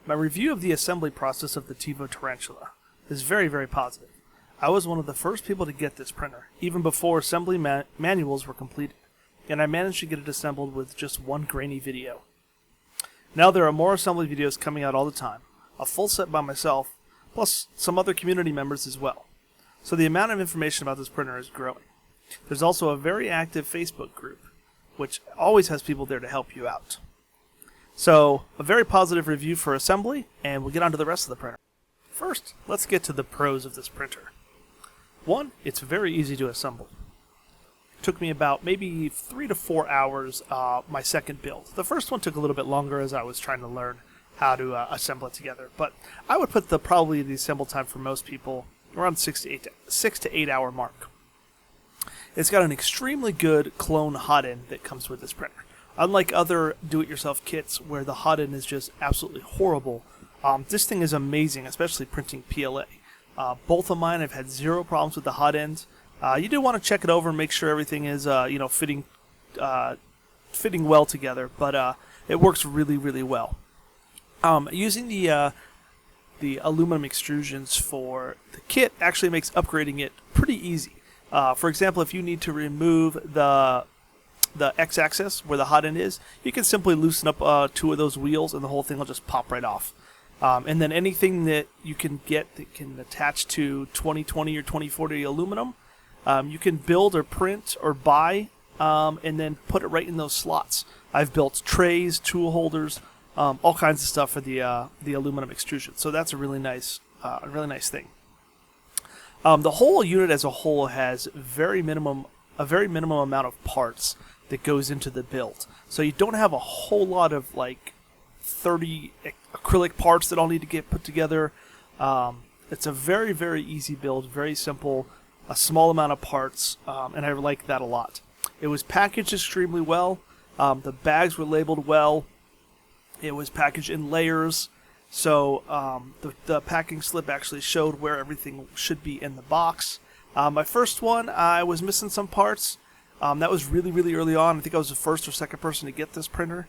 My review of the assembly process of the Tevo Tarantula is very, very positive. I was one of the first people to get this printer, even before assembly manuals were completed, and I managed to get it assembled with just one grainy video. Now there are more assembly videos coming out all the time, a full set by myself, plus some other community members as well. So the amount of information about this printer is growing. There's also a very active Facebook group, which always has people there to help you out. So, a very positive review for assembly, and we'll get on to the rest of the printer. First, let's get to the pros of this printer. One, it's very easy to assemble. It took me about maybe 3 to 4 hours my second build. The first one took a little bit longer as I was trying to learn how to assemble it together, but I would put probably the assemble time for most people around 6 to 8 hour mark. It's got an extremely good clone hot end that comes with this printer. Unlike other do-it-yourself kits where the hot end is just absolutely horrible, this thing is amazing, especially printing PLA. Both of mine have had zero problems with the hot end. You do want to check it over and make sure everything is fitting well together, but it works really, really well. Using the aluminum extrusions for the kit actually makes upgrading it pretty easy. For example, if you need to remove the x-axis where the hot end is, you can simply loosen up 2 of those wheels and the whole thing will just pop right off. And then anything that you can get that can attach to 2020 or 2040 aluminum, you can build or print or buy and then put it right in those slots. I've built trays, tool holders, all kinds of stuff for the aluminum extrusion. So that's a really nice thing. The whole unit as a whole has a very minimum amount of parts that goes into the build. So you don't have a whole lot of like 30 acrylic parts that all need to get put together. It's a very, very easy build, very simple, a small amount of parts, and I like that a lot. It was packaged extremely well. The bags were labeled well. It was packaged in layers. So the packing slip actually showed where everything should be in the box. My first one, I was missing some parts. That was really, really early on. I think I was the first or second person to get this printer.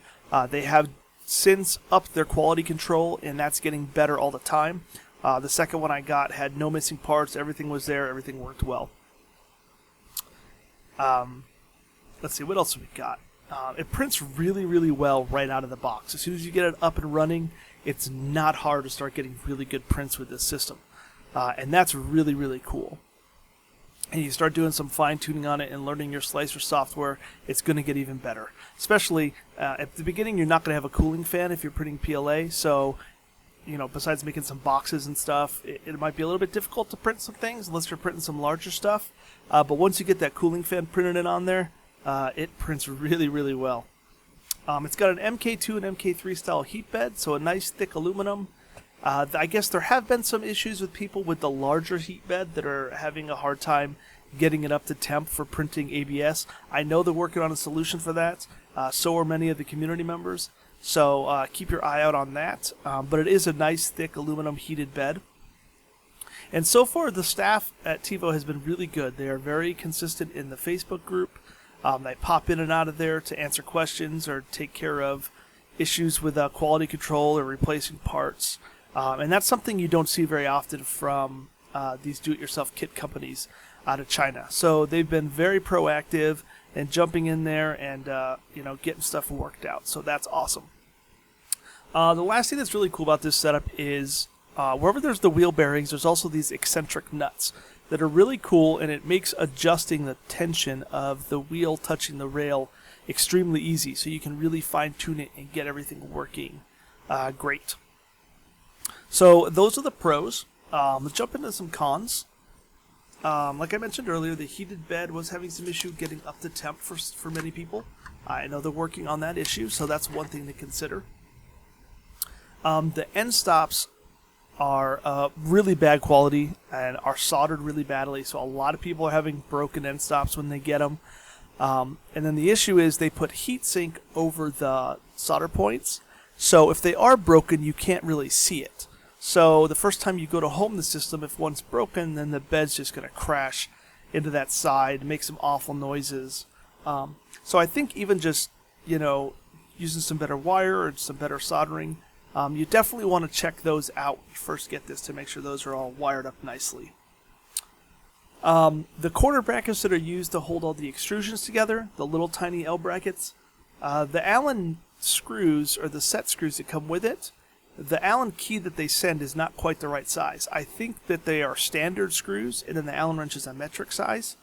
They have since upped their quality control, and that's getting better all the time. The second one I got had no missing parts. Everything was there. Everything worked well. Let's see, what else we got? It prints really, really well right out of the box. As soon as you get it up and running, it's not hard to start getting really good prints with this system. And that's really, really cool. And you start doing some fine-tuning on it and learning your slicer software, it's going to get even better. Especially at the beginning, you're not going to have a cooling fan if you're printing PLA, so besides making some boxes and stuff, it might be a little bit difficult to print some things unless you're printing some larger stuff. But once you get that cooling fan printed in on there, it prints really, really well. It's got an MK2 and MK3 style heat bed, so a nice thick aluminum. I guess there have been some issues with people with the larger heat bed that are having a hard time getting it up to temp for printing ABS. I know they're working on a solution for that. So are many of the community members. So keep your eye out on that. But it is a nice thick aluminum heated bed. And so far the staff at Tevo has been really good. They are very consistent in the Facebook group. They pop in and out of there to answer questions or take care of issues with quality control or replacing parts. And that's something you don't see very often from these do-it-yourself kit companies out of China. So they've been very proactive in jumping in there and getting stuff worked out. So that's awesome. The last thing that's really cool about this setup is wherever there's the wheel bearings, there's also these eccentric nuts that are really cool, and it makes adjusting the tension of the wheel touching the rail extremely easy. So you can really fine-tune it and get everything working great. So those are the pros. Let's jump into some cons. Like I mentioned earlier, the heated bed was having some issue getting up to temp for many people. I know they're working on that issue, so that's one thing to consider. The end stops are really bad quality and are soldered really badly, so a lot of people are having broken end stops when they get them. And then the issue is they put heatsink over the solder points, so if they are broken, you can't really see it. So the first time you go to home the system, if one's broken, then the bed's just going to crash into that side, make some awful noises. So I think even just, using some better wire or some better soldering You definitely want to check those out when you first get this to make sure those are all wired up nicely. The corner brackets that are used to hold all the extrusions together, the little tiny L brackets, the Allen screws, or the set screws that come with it, the Allen key that they send is not quite the right size. I think that they are standard screws, and then the Allen wrench is a metric size.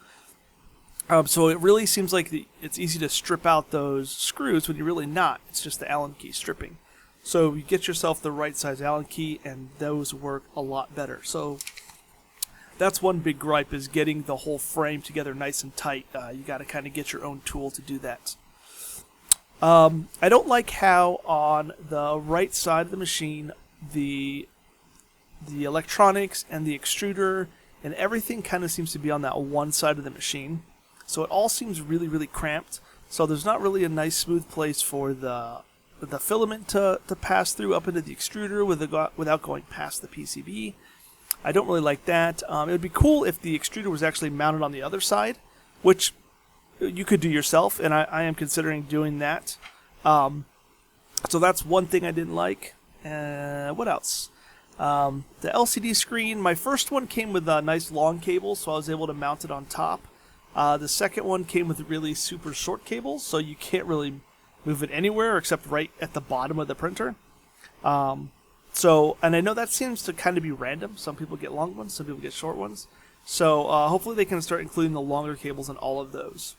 So it really seems like it's easy to strip out those screws when you're really not. It's just the Allen key stripping. So you get yourself the right size Allen key, and those work a lot better. So that's one big gripe, is getting the whole frame together nice and tight. You got to kind of get your own tool to do that. I don't like how on the right side of the machine, the electronics and the extruder and everything kind of seems to be on that one side of the machine. So it all seems really, really cramped. So there's not really a nice smooth place for the filament to pass through up into the extruder without going past the PCB. I don't really like that. It would be cool if the extruder was actually mounted on the other side, which you could do yourself, and I am considering doing that. So that's one thing I didn't like. What else? The LCD screen, my first one came with a nice long cable, so I was able to mount it on top. The second one came with really super short cables, so you can't really move it anywhere except right at the bottom of the printer. And I know that seems to kind of be random. Some people get long ones, some people get short ones. So hopefully they can start including the longer cables in all of those.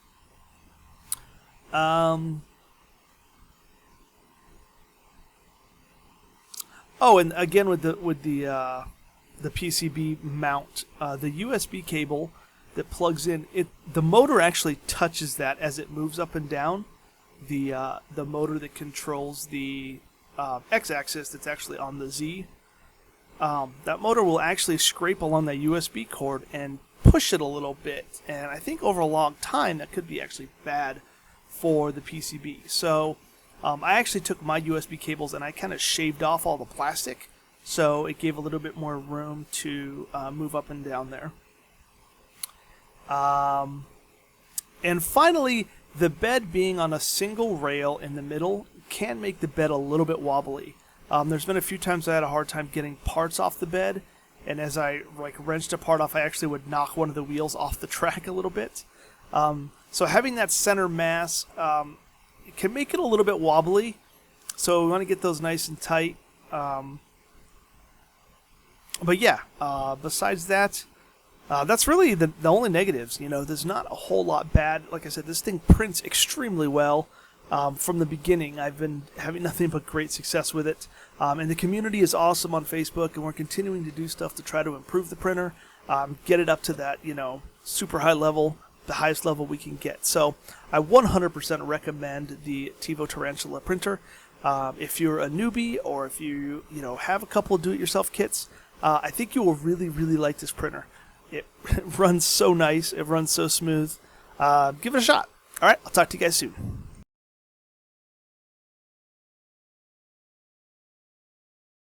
Oh, and again with the PCB mount, the USB cable that plugs in, the motor actually touches that as it moves up and down. The motor that controls the X-axis that's actually on the Z. That motor will actually scrape along that USB cord and push it a little bit, and I think over a long time that could be actually bad for the PCB. So I actually took my USB cables and I kind of shaved off all the plastic, so it gave a little bit more room to move up and down there. And finally, the bed being on a single rail in the middle can make the bed a little bit wobbly. There's been a few times I had a hard time getting parts off the bed, and as I wrenched a part off, I actually would knock one of the wheels off the track a little bit. So having that center mass it can make it a little bit wobbly, so we want to get those nice and tight. But yeah, besides that, that's really the only negatives. There's not a whole lot bad. Like I said, this thing prints extremely well. From the beginning, I've been having nothing but great success with it. And the community is awesome on Facebook, and we're continuing to do stuff to try to improve the printer, get it up to that, super high level, the highest level we can get. So I 100% recommend the Tevo Tarantula printer. If you're a newbie, or if you have a couple of do-it-yourself kits, I think you will really, really like this printer. It runs so nice. It runs so smooth. Give it a shot. All right, I'll talk to you guys soon.